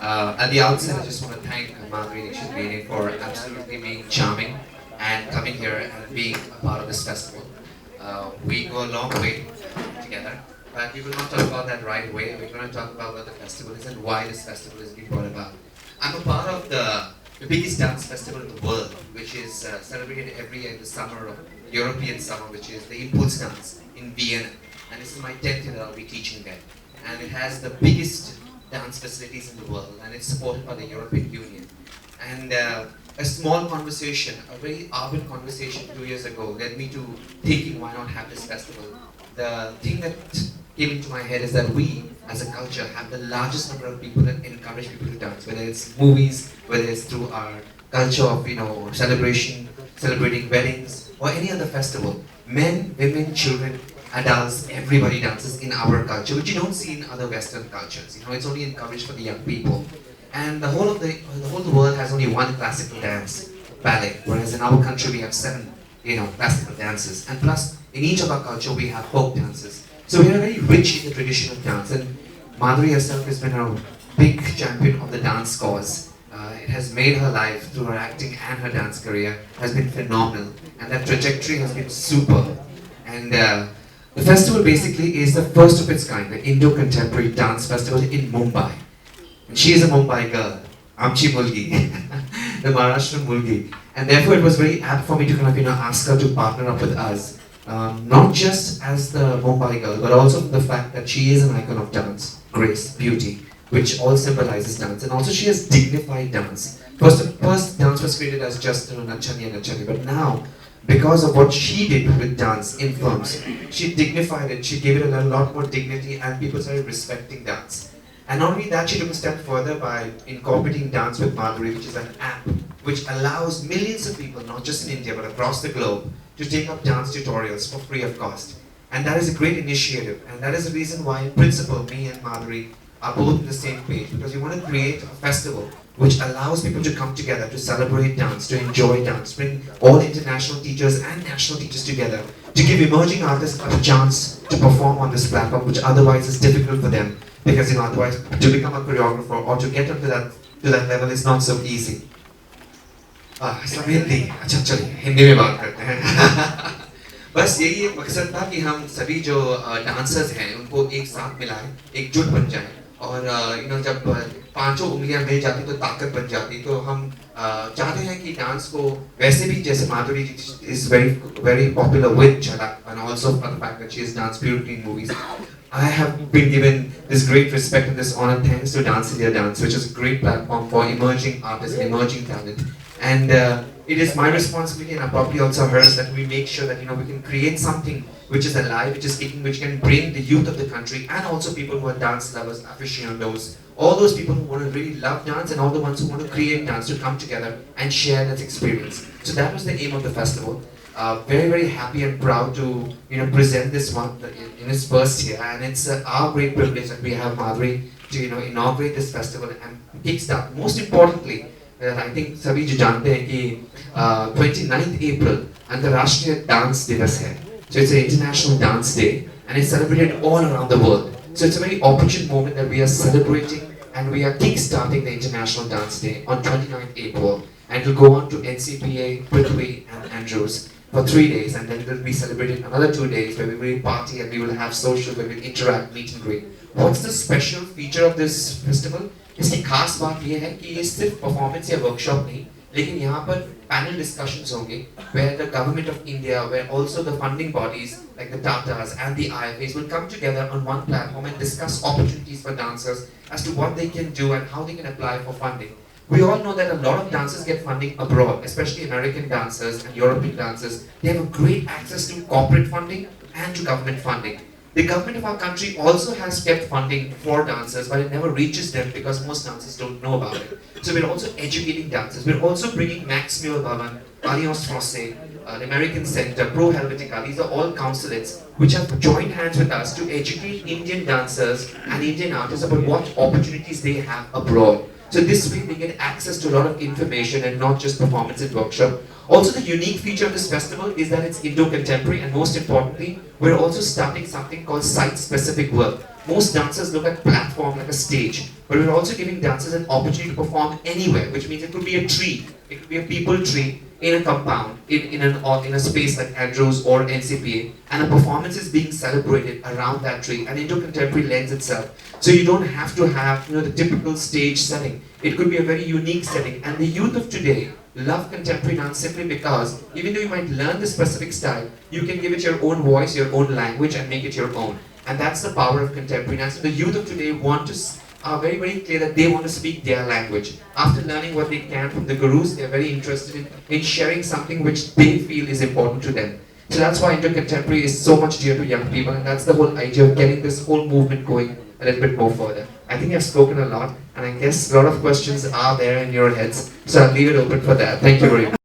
At the outset, I just want to thank Madhuri Dixit for absolutely being charming and coming here and being a part of this festival. We go a long way together, but we will not talk about that right away. We're going to talk about what the festival is and why this festival is being brought about. I'm a part of the biggest dance festival in the world, which is celebrated every year in the summer, of European summer, which is the Impulse Dance in Vienna. And this is my 10th year that I'll be teaching there. And it has the biggest dance facilities in the world, and it's supported by the European Union. And a small conversation, a very urban conversation 2 years ago led me to thinking, why not have this festival? The thing that came into my head is that we, as a culture, have the largest number of people that encourage people to dance, whether it's movies, whether it's through our culture of, celebrating weddings, or any other festival. Men, women, children, adults, everybody dances in our culture, which you don't see in other Western cultures. It's only encouraged for the young people. And the whole of the world has only one classical dance, ballet, whereas in our country we have seven, classical dances. And plus, in each of our culture we have folk dances. So we are very rich in the tradition of dance. And Madhuri herself has been a big champion of the dance cause. It has made her life through her acting and her dance career has been phenomenal, and that trajectory has been super. And the festival basically is the first of its kind, the Indo-Contemporary Dance Festival in Mumbai. And she is a Mumbai girl, Amchi Mulgi, the Maharashtrian Mulgi. And therefore it was very apt for me to ask her to partner up with us. Not just as the Mumbai girl, but also the fact that she is an icon of dance, grace, beauty, which all symbolizes dance. And also she has dignified dance. First dance was created as just Nachani and Nachani, but now, because of what she did with dance in films, she dignified it, she gave it a lot more dignity, and people started respecting dance. And not only that, she took a step further by incorporating Dance with Madhuri, which is an app which allows millions of people, not just in India but across the globe, to take up dance tutorials for free of cost. And that is a great initiative, and that is the reason why, in principle, me and Madhuri are both on the same page, because we want to create a festival which allows people to come together to celebrate dance, to enjoy dance, bring all international teachers and national teachers together, to give emerging artists a chance to perform on this platform, which otherwise is difficult for them, because otherwise to become a choreographer or to get up to that level is not so easy. सब हिंदी, अच्छा चलिए हिंदी में बात करते हैं. बस यही एक मकसद था कि हम सभी जो डांसर्स हैं उनको एक साथ मिलाएं, एकजुट बन जाएं, और जब पांचों उंगलियां मिल जाती तो ताकत बन जाती. तो हम चाहते हैं कि डांस को वैसे भी, जैसे माधुरी is very popular with Jhalak, and also for the fact that she has danced beautifully in movies. I have been given this great respect and this honor thanks to Dance India Dance, which is a great platform for emerging artists and emerging talent. And it is my responsibility, and probably also hers, that we make sure that we can create something which is alive, which is kicking, which can bring the youth of the country and also people who are dance lovers, aficionados, all those people who want to really love dance and all the ones who want to create dance to come together and share that experience. So that was the aim of the festival. Very, very happy and proud to present this one in its first year, and it's our great privilege that we have Madhuri to inaugurate this festival and kickstart. Most importantly, I think सभी जो जानते हैं कि 29th April अंतर्राष्ट्रीय dance दिवस है. So it's an international dance day, and it's celebrated all around the world. So it's a very opportune moment that we are celebrating, and we are kick-starting the International Dance Day on 29th April, and it will go on to NCPA, Prithvi and Andrews for 3 days, and then it will be celebrated another 2 days where we will party and we will have social, where we will interact, meet and greet. What's the special feature of this festival? इसकी खास बात ये है कि ये सिर्फ performance या workshop नहीं, लेकिन यहाँ पर panel discussions होंगे where the government of India, where also the funding bodies like the Tatas and the IFAs will come together on one platform and discuss opportunities for dancers as to what they can do and how they can apply for funding. We all know that a lot of dancers get funding abroad, especially American dancers and European dancers. They have a great access to corporate funding and to government funding. The government of our country also has kept funding for dancers, but it never reaches them because most dancers don't know about it. So we're also educating dancers. We're also bringing Max Muir Bhavan, Alliance Française, the American Center, Pro Helvetica. These are all consulates which have joined hands with us to educate Indian dancers and Indian artists about what opportunities they have abroad. So this way they get access to a lot of information and not just performance and workshop. Also, the unique feature of this festival is that it's Indo-contemporary, and most importantly, we're also starting something called site-specific work. most dancers look at platform like a stage, but we're also giving dancers an opportunity to perform anywhere, which means it could be a tree, it could be a people tree, in a compound, in a space like Andrews or NCPA, and a performance is being celebrated around that tree, and into contemporary lends itself. So you don't have to have the typical stage setting. It could be a very unique setting, and the youth of today love contemporary dance simply because even though you might learn the specific style, you can give it your own voice, your own language, and make it your own. And that's the power of contemporary dance. So the youth of today are very, very clear that they want to speak their language. After learning what they can from the gurus, they're very interested in sharing something which they feel is important to them. So that's why contemporary is so much dear to young people, and that's the whole idea of getting this whole movement going a little bit more further. I think I've spoken a lot, and I guess a lot of questions are there in your heads, so I'll leave it open for that. Thank you very much.